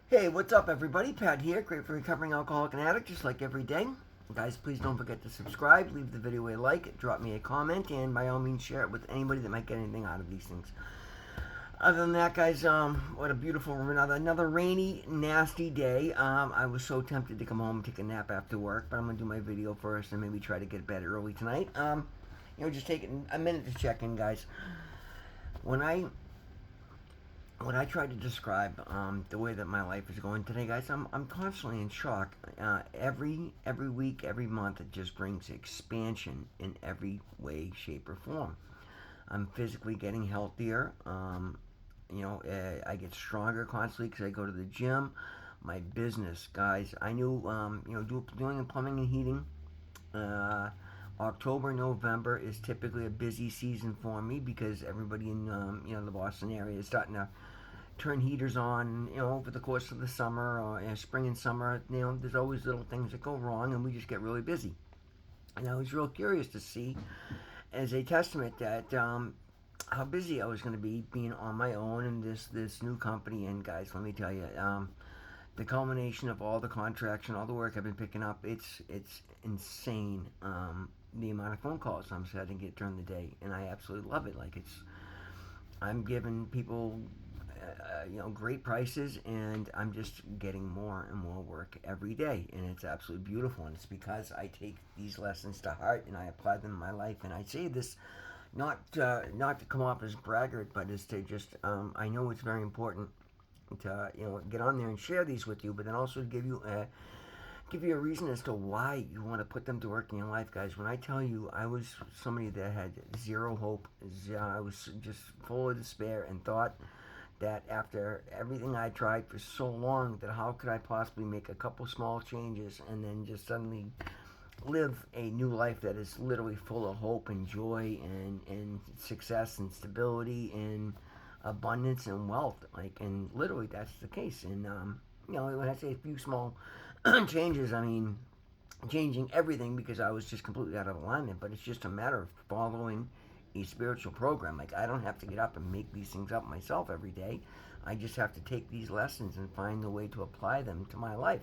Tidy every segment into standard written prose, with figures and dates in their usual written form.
Hey, what's up, everybody? Pat here, great for recovering alcoholic and addict, just like every day. Guys, please don't forget to subscribe, leave the video a like, drop me a comment, and by all means share it with anybody that might get anything out of these things. Other than that, guys, what a beautiful another rainy, nasty day. I was so tempted to come home and take a nap after work, but I'm gonna do my video first and maybe try to get to bed early tonight. Just taking a minute to check in, guys. When I when I try to describe the way that my life is going today, guys, I'm constantly in shock. Every week, every month, it just brings expansion in every way, shape, or form. I'm physically getting healthier. I get stronger constantly because I go to the gym. My business, guys, I knew, doing plumbing and heating. Uh, October, November is typically a busy season for me because everybody in the Boston area is starting to turn heaters on, over the course of the summer or spring and summer. There's always little things that go wrong, and we just get really busy. And I was real curious to see, as a testament, that how busy I was going to be being on my own in this new company. And guys, let me tell you, the culmination of all the contracts and all the work I've been picking up, it's insane. The amount of phone calls I'm starting to get during the day, and I absolutely love it. I'm giving people great prices, and I'm just getting more and more work every day, and it's absolutely beautiful. And it's because I take these lessons to heart and I apply them in my life. And I say this not to come off as braggart, but as to just I know it's very important to get on there and share these with you, but then also give you a reason as to why you want to put them to work in your life, guys. When I tell you, I was somebody that had zero hope. I was just full of despair and thought that after everything I tried for so long, that how could I possibly make a couple small changes and then just suddenly live a new life that is literally full of hope and joy and success and stability and abundance and wealth. And literally that's the case. And when I say a few small changes, I mean changing everything, because I was just completely out of alignment. But it's just a matter of following a spiritual program. I don't have to get up and make these things up myself every day. I just have to take these lessons and find the way to apply them to my life.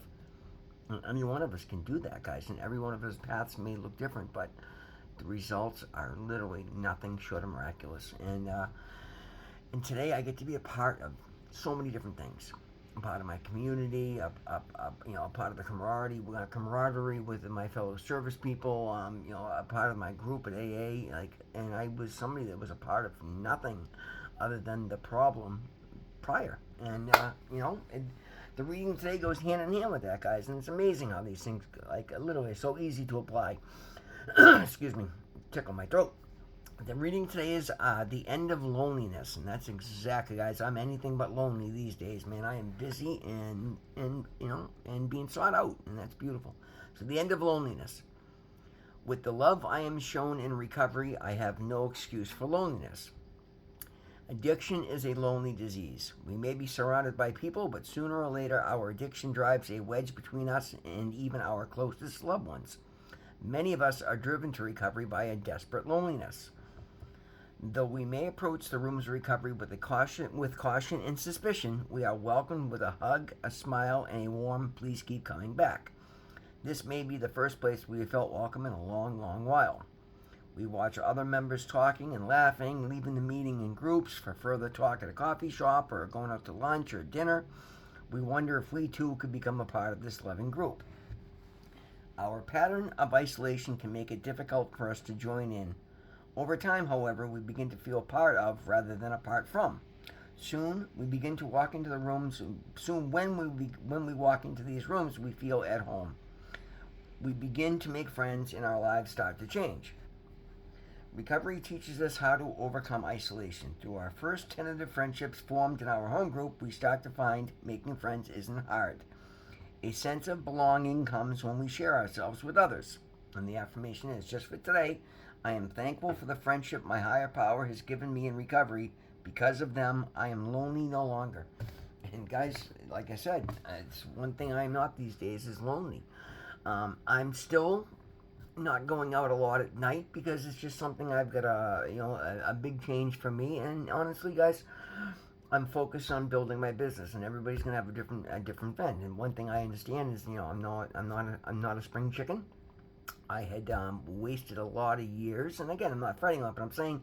And any one of us can do that, guys. And every one of us paths may look different, but the results are literally nothing short of miraculous. And today I get to be a part of so many different things. A part of my community, a part of the camaraderie with my fellow service people, a part of my group at AA. And I was somebody that was a part of nothing other than the problem prior. And the reading today goes hand in hand with that, guys. And it's amazing how these things, literally, are so easy to apply. Excuse me, tickle my throat. The reading today is The End of Loneliness, and that's exactly, guys, I'm anything but lonely these days, man. I am busy and being sought out, and that's beautiful. So the end of loneliness. With the love I am shown in recovery, I have no excuse for loneliness. Addiction is a lonely disease. We may be surrounded by people, but sooner or later our addiction drives a wedge between us and even our closest loved ones. Many of us are driven to recovery by a desperate loneliness. Though we may approach the rooms of recovery with caution and suspicion, we are welcomed with a hug, a smile, and a warm "please keep coming back." This may be the first place we have felt welcome in a long, long while. We watch other members talking and laughing, leaving the meeting in groups for further talk at a coffee shop or going out to lunch or dinner. We wonder if we too could become a part of this loving group. Our pattern of isolation can make it difficult for us to join in. Over time, however, we begin to feel part of rather than apart from. Soon, we begin to walk into the rooms. Soon, when we walk into these rooms, we feel at home. We begin to make friends, and our lives start to change. Recovery teaches us how to overcome isolation. Through our first tentative friendships formed in our home group, we start to find making friends isn't hard. A sense of belonging comes when we share ourselves with others. And the affirmation is, just for today, I am thankful for the friendship my higher power has given me in recovery. Because of them, I am lonely no longer. And guys, like I said, it's one thing I'm not these days is lonely. I'm still not going out a lot at night because it's just something I've got a big change for me. And honestly, guys, I'm focused on building my business, and everybody's gonna have a different bent. And one thing I understand is, I'm not a spring chicken. I had wasted a lot of years, and again, I'm not fretting on it, but I'm saying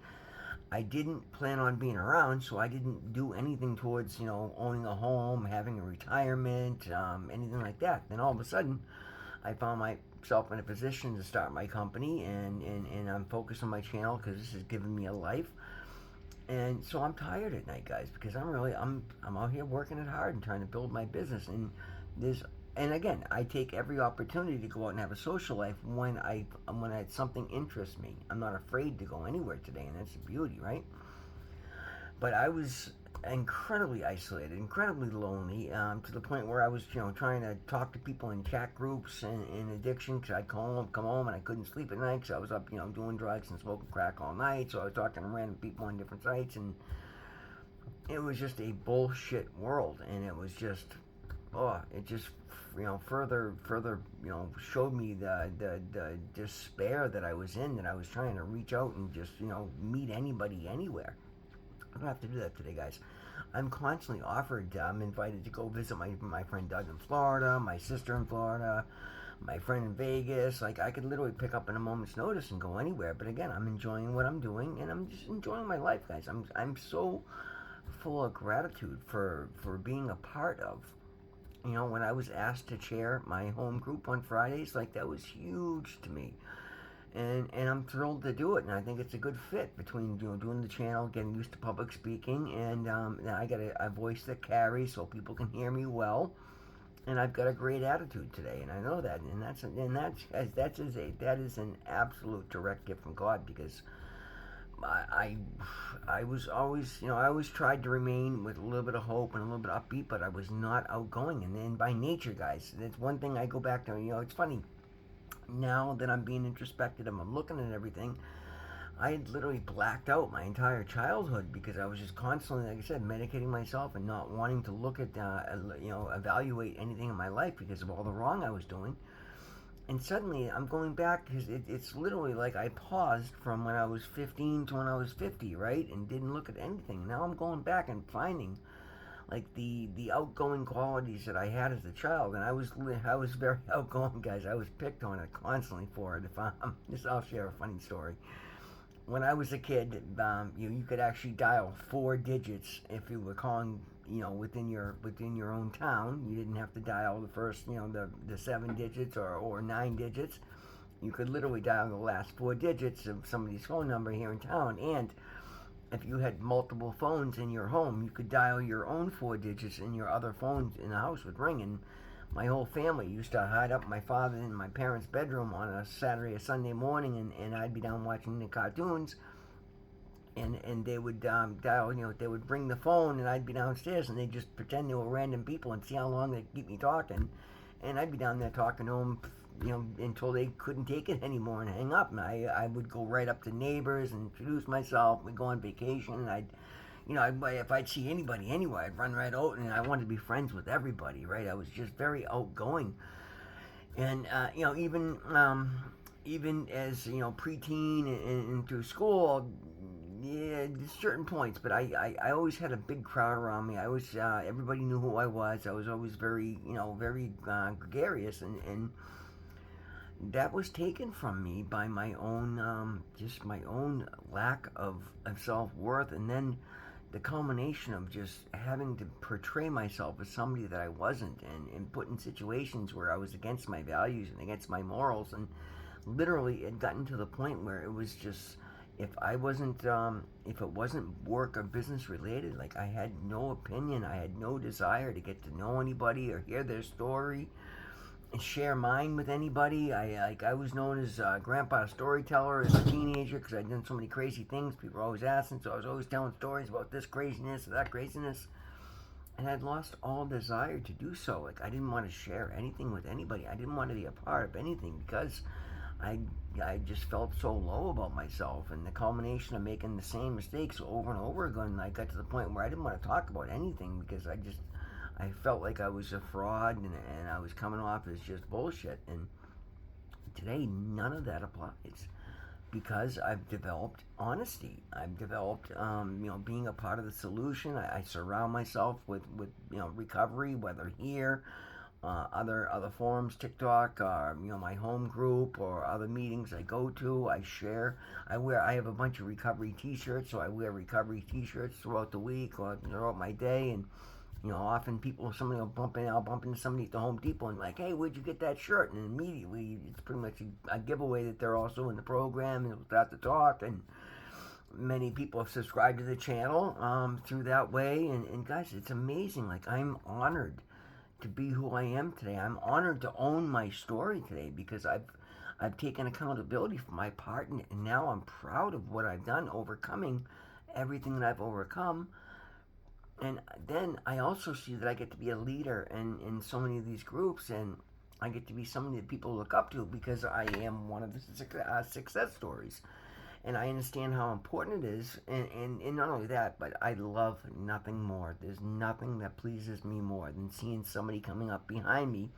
I didn't plan on being around, so I didn't do anything towards, owning a home, having a retirement, anything like that. Then all of a sudden, I found myself in a position to start my company, and I'm focused on my channel because this has given me a life. And so I'm tired at night, guys, because I'm out here working it hard and trying to build my business. There's and again, I take every opportunity to go out and have a social life when something interests me. I'm not afraid to go anywhere today, and that's the beauty, right? But I was incredibly isolated, incredibly lonely, to the point where I was, trying to talk to people in chat groups and in addiction, because I'd come home, and I couldn't sleep at night because I was up, doing drugs and smoking crack all night. So I was talking to random people on different sites, and it was just a bullshit world, and it was just, it just, further, showed me the despair that I was in, that I was trying to reach out and just, meet anybody anywhere. I don't have to do that today, guys. I'm constantly offered, I'm invited to go visit my friend Doug in Florida, my sister in Florida, my friend in Vegas. Like, I could literally pick up in a moment's notice and go anywhere. But again, I'm enjoying what I'm doing, and I'm just enjoying my life, guys. I'm so full of gratitude for being a part of. When I was asked to chair my home group on Fridays, like, that was huge to me. And I'm thrilled to do it, and I think it's a good fit between doing the channel, getting used to public speaking, and I got a voice that carries, so people can hear me well, and I've got a great attitude today, and I know that, and that is an absolute direct gift from God, because I was always, I always tried to remain with a little bit of hope and a little bit upbeat, but I was not outgoing, and then by nature, guys, that's one thing I go back to. It's funny. Now that I'm being introspective, I'm looking at everything. I had literally blacked out my entire childhood because I was just constantly, like I said, medicating myself and not wanting to look at, evaluate anything in my life because of all the wrong I was doing. And suddenly I'm going back because it's literally like I paused from when I was 15 to when I was 50, right? And didn't look at anything. Now I'm going back and finding like the outgoing qualities that I had as a child, and I was very outgoing, guys. I was picked on it constantly for it. I'll share a funny story. When I was a kid, you could actually dial 4 digits if you were calling, within your own town. You didn't have to dial the first, the 7 digits or 9 digits. You could literally dial the last 4 digits of somebody's phone number here in town, and if you had multiple phones in your home, you could dial your own 4 digits, and your other phones in the house would ring. And my whole family used to hide up my father in my parents' bedroom on a Saturday or Sunday morning, and I'd be down watching the cartoons, and they would dial, they would ring the phone, and I'd be downstairs, and they'd just pretend they were random people and see how long they'd keep me talking. And I'd be down there talking to them, until they couldn't take it anymore and hang up. And I would go right up to neighbors and introduce myself. We'd go on vacation, and if I'd see anybody anywhere, I'd run right out, and I wanted to be friends with everybody, right? I was just very outgoing. And, even as, preteen and through school, yeah, certain points, but I always had a big crowd around me. I was, everybody knew who I was. I was always very, very gregarious, and that was taken from me by my own, just my own lack of self-worth, and then the culmination of just having to portray myself as somebody that I wasn't, and put in situations where I was against my values and against my morals, and literally it gotten to the point where it was just, if it wasn't work or business related, like, I had no opinion, I had no desire to get to know anybody or hear their story and share mine with anybody. I was known as Grandpa Storyteller as a teenager because I'd done so many crazy things. People were always asking, so I was always telling stories about this craziness or that craziness. And I'd lost all desire to do so. Like, I didn't want to share anything with anybody. I didn't want to be a part of anything because I just felt so low about myself. And the culmination of making the same mistakes over and over again, I got to the point where I didn't want to talk about anything because I felt like I was a fraud, and I was coming off as just bullshit. And today, none of that applies. because I've developed honesty. I've developed, being a part of the solution. I surround myself with recovery, whether here, other forums, TikTok, my home group, or other meetings I go to. I share. I have a bunch of recovery T-shirts, so I wear recovery T-shirts throughout the week or throughout my day, and often somebody will I'll bump into somebody at the Home Depot and like, hey, where'd you get that shirt? And immediately it's pretty much a giveaway that they're also in the program, and we'll start to talk. And many people have subscribed to the channel through that way. And guys, it's amazing. Like, I'm honored to be who I am today. I'm honored to own my story today because I've taken accountability for my part, and now I'm proud of what I've done, overcoming everything that I've overcome. And then I also see that I get to be a leader in so many of these groups, and I get to be somebody that people look up to because I am one of the success stories. And I understand how important it is, and not only that, but I love nothing more. There's nothing that pleases me more than seeing somebody coming up behind me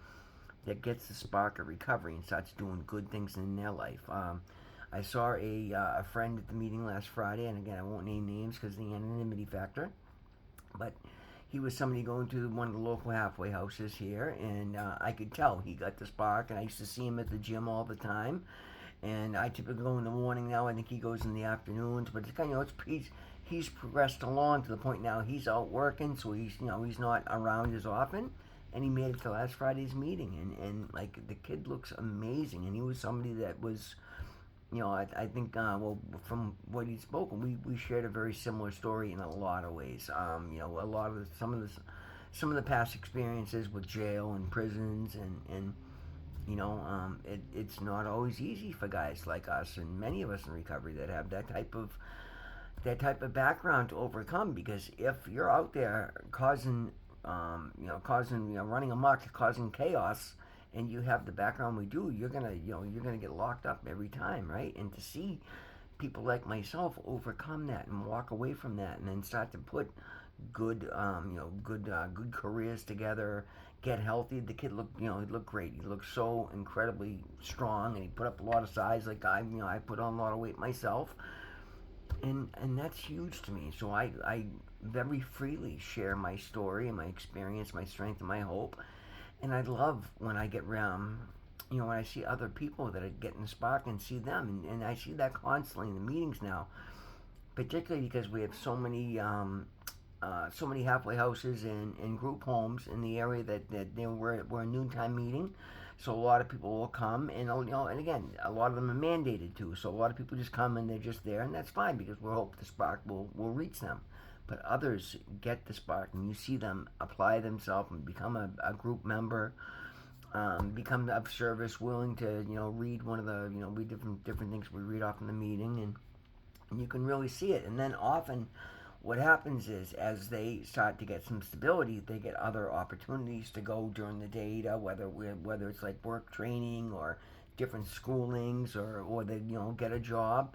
that gets the spark of recovery and starts doing good things in their life. I saw a friend at the meeting last Friday, and again, I won't name names because of the anonymity factor, but he was somebody going to one of the local halfway houses here, and I could tell he got the spark, and I used to see him at the gym all the time. And I typically go in the morning now. I think he goes in the afternoons, but it's kind of, he's progressed along to the point now he's out working, so he's not around as often. And he made it to last Friday's meeting, and like, the kid looks amazing, and he was somebody that was, I think, from what he'd spoken, we shared a very similar story in a lot of ways. A lot of some of the past experiences with jail and prisons, and it's not always easy for guys like us and many of us in recovery that have that type of background to overcome. Because if you're out there causing, running amok, causing chaos, and you have the background we do, you're gonna get locked up every time, right? And to see people like myself overcome that and walk away from that, and then start to put good, good careers together, get healthy. The kid looked, he looked great. He looked so incredibly strong, and he put up a lot of size. Like, I put on a lot of weight myself, and that's huge to me. So I very freely share my story and my experience, my strength, and my hope. And I love when I get around, when I see other people that are getting the spark and see them, and I see that constantly in the meetings now, particularly because we have so many halfway houses and group homes in the area that we're a noontime meeting, so a lot of people will come, and and again, a lot of them are mandated to, so a lot of people just come and they're just there, and that's fine because we hope the spark will reach them. But others get the spark, and you see them apply themselves and become a group member, become of service, willing to read one of the read different things we read off in the meeting, and you can really see it. And then often what happens is, as they start to get some stability, they get other opportunities to go during the day to whether it's like work training or different schoolings, or they get a job,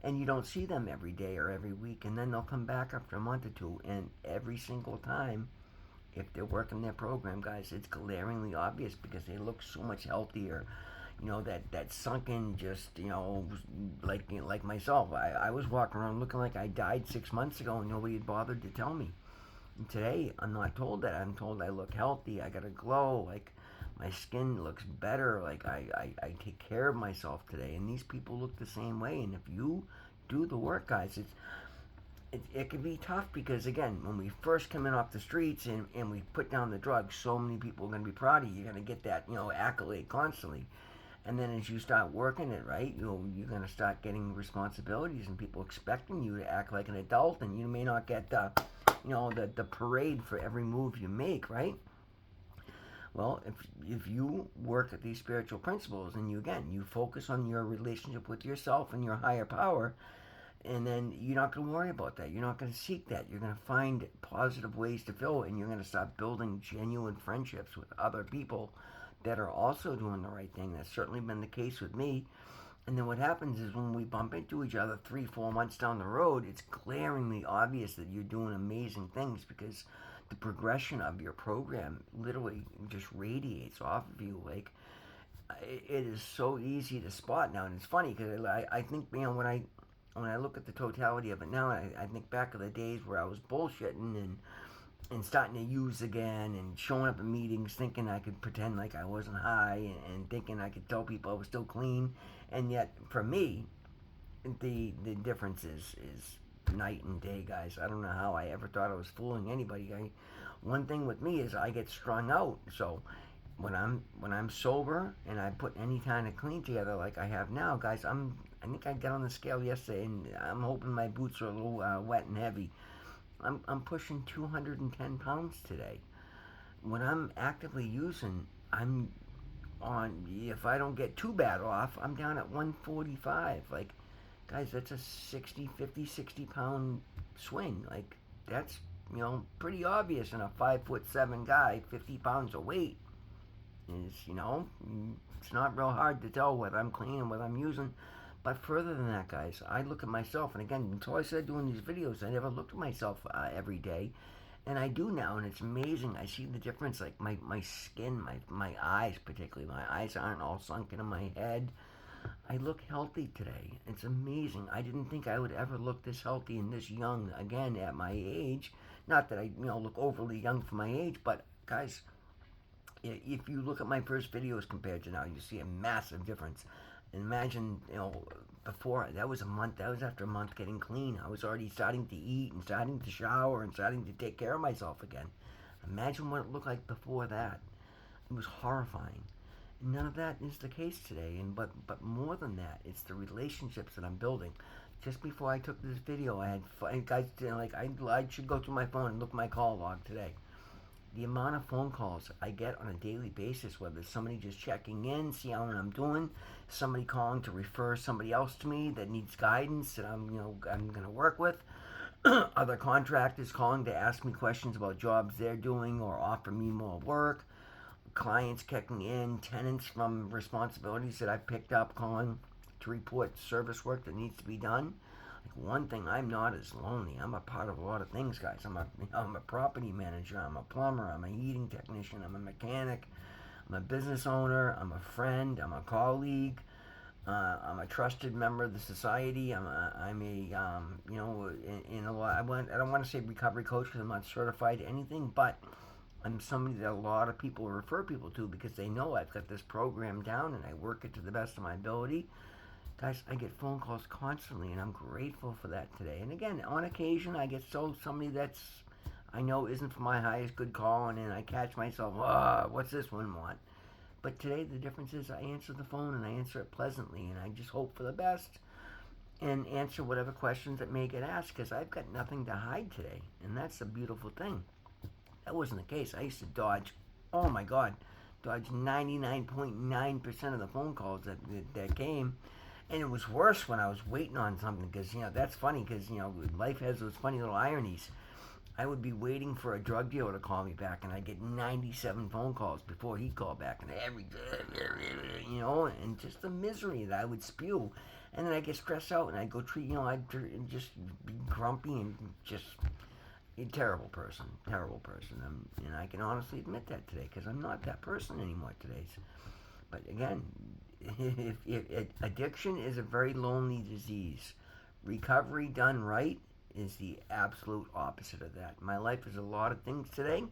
and you don't see them every day or every week, and then they'll come back after a month or two, and every single time, if they're working their program, guys, it's glaringly obvious because they look so much healthier. That sunken, just, like myself. I was walking around looking like I died 6 months ago, and nobody had bothered to tell me. And today, I'm not told that. I'm told I look healthy, I got a glow, like, my skin looks better, like, I take care of myself today. And these people look the same way. And if you do the work, guys, it can be tough because, again, when we first come in off the streets and we put down the drugs, so many people are going to be proud of you. You're going to get that, accolade constantly. And then as you start working it, right, you're going to start getting responsibilities and people expecting you to act like an adult, and you may not get the parade for every move you make, right? Well, if you work at these spiritual principles, and you focus on your relationship with yourself and your higher power, and then you're not going to worry about that. You're not going to seek that. You're going to find positive ways to fill, and you're going to start building genuine friendships with other people that are also doing the right thing. That's certainly been the case with me. And then what happens is, when we bump into each other 3-4 months down the road, it's glaringly obvious that you're doing amazing things, because the progression of your program literally just radiates off of you. Like, it is so easy to spot now, and it's funny because I think, when I look at the totality of it now, I think back of the days where I was bullshitting and starting to use again and showing up at meetings thinking I could pretend like I wasn't high and thinking I could tell people I was still clean, and yet for me, the difference is night and day, guys. I don't know how I ever thought I was fooling anybody. One thing with me is I get strung out, so when I'm sober and I put any kind of clean together like I have now, guys, I think I got on the scale yesterday, and I'm hoping my boots are a little wet and heavy. I'm pushing 210 pounds today. When I'm actively using, I'm on. If I don't get too bad off, I'm down at 145. Like, guys, that's a 60, 50, 60 pound swing. Like, that's pretty obvious in a 5'7" guy, 50 pounds of weight. Is it's not real hard to tell whether I'm clean and whether I'm using. But further than that, guys, I look at myself, and again, until I started doing these videos, I never looked at myself every day, and I do now, and it's amazing. I see the difference, like my skin, my eyes, particularly. My eyes aren't all sunken in my head. I look healthy today. It's amazing. I didn't think I would ever look this healthy and this young again at my age. Not that I look overly young for my age, but guys, if you look at my first videos compared to now, you see a massive difference. Imagine, before that was a month. That was after a month getting clean. I was already starting to eat and starting to shower and starting to take care of myself again. Imagine what it looked like before that. It was horrifying. None of that is the case today, and but more than that, it's the relationships that I'm building. Just before I took this video, I had guys like I should go through my phone and look at my call log today. The amount of phone calls I get on a daily basis, whether it's somebody just checking in, see how I'm doing, somebody calling to refer somebody else to me that needs guidance that I'm going to work with, other contractors calling to ask me questions about jobs they're doing or offer me more work, clients checking in, tenants from responsibilities that I've picked up calling to report service work that needs to be done. Like, one thing, I'm not as lonely. I'm a part of a lot of things, guys. I'm a property manager. I'm a plumber. I'm a heating technician. I'm a mechanic. I'm a business owner. I'm a friend. I'm a colleague. I'm a trusted member of the society. I'm a in a lot. I don't want to say recovery coach because I'm not certified to anything, but I'm somebody that a lot of people refer people to because they know I've got this program down and I work it to the best of my ability. Guys, I get phone calls constantly, and I'm grateful for that today. And again, on occasion, I get somebody that's I know isn't for my highest good call, and I catch myself, what's this one want? But today, the difference is I answer the phone, and I answer it pleasantly, and I just hope for the best and answer whatever questions that may get asked, because I've got nothing to hide today, and that's the beautiful thing. That wasn't the case. I used to dodge, oh my God, dodge 99.9% of the phone calls that came. And it was worse when I was waiting on something because, that's funny because, life has those funny little ironies. I would be waiting for a drug dealer to call me back, and I'd get 97 phone calls before he'd call back, and and just the misery that I would spew. And then I'd get stressed out, and I'd go I'd just be grumpy and just a terrible person. And I can honestly admit that today because I'm not that person anymore today. But again, if addiction is a very lonely disease. Recovery done right is the absolute opposite of that. My life is a lot of things today.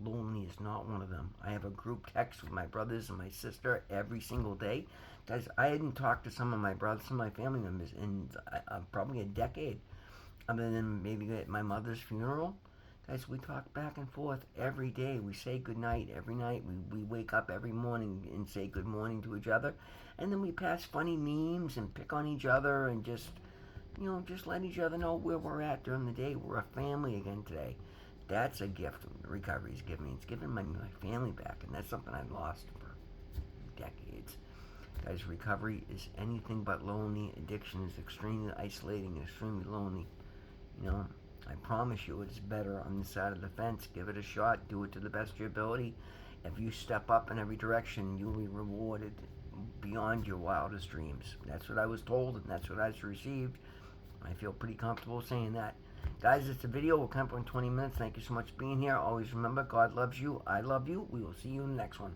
Lonely is not one of them. I have a group text with my brothers and my sister every single day. Guys, I hadn't talked to some of my brothers and my family members in probably a decade, other than maybe at my mother's funeral. Guys, we talk back and forth every day. We say goodnight every night. We wake up every morning and say good morning to each other. And then we pass funny memes and pick on each other and just let each other know where we're at during the day. We're a family again today. That's a gift recovery's given me. It's given my family back, and that's something I've lost for decades. Guys, recovery is anything but lonely. Addiction is extremely isolating and extremely lonely. I promise you it's better on this side of the fence. Give it a shot. Do it to the best of your ability. If you step up in every direction, you'll be rewarded beyond your wildest dreams. That's what I was told, and that's what I received. I feel pretty comfortable saying that. Guys, it's a video. We'll come up in 20 minutes. Thank you so much for being here. Always remember, God loves you. I love you. We will see you in the next one.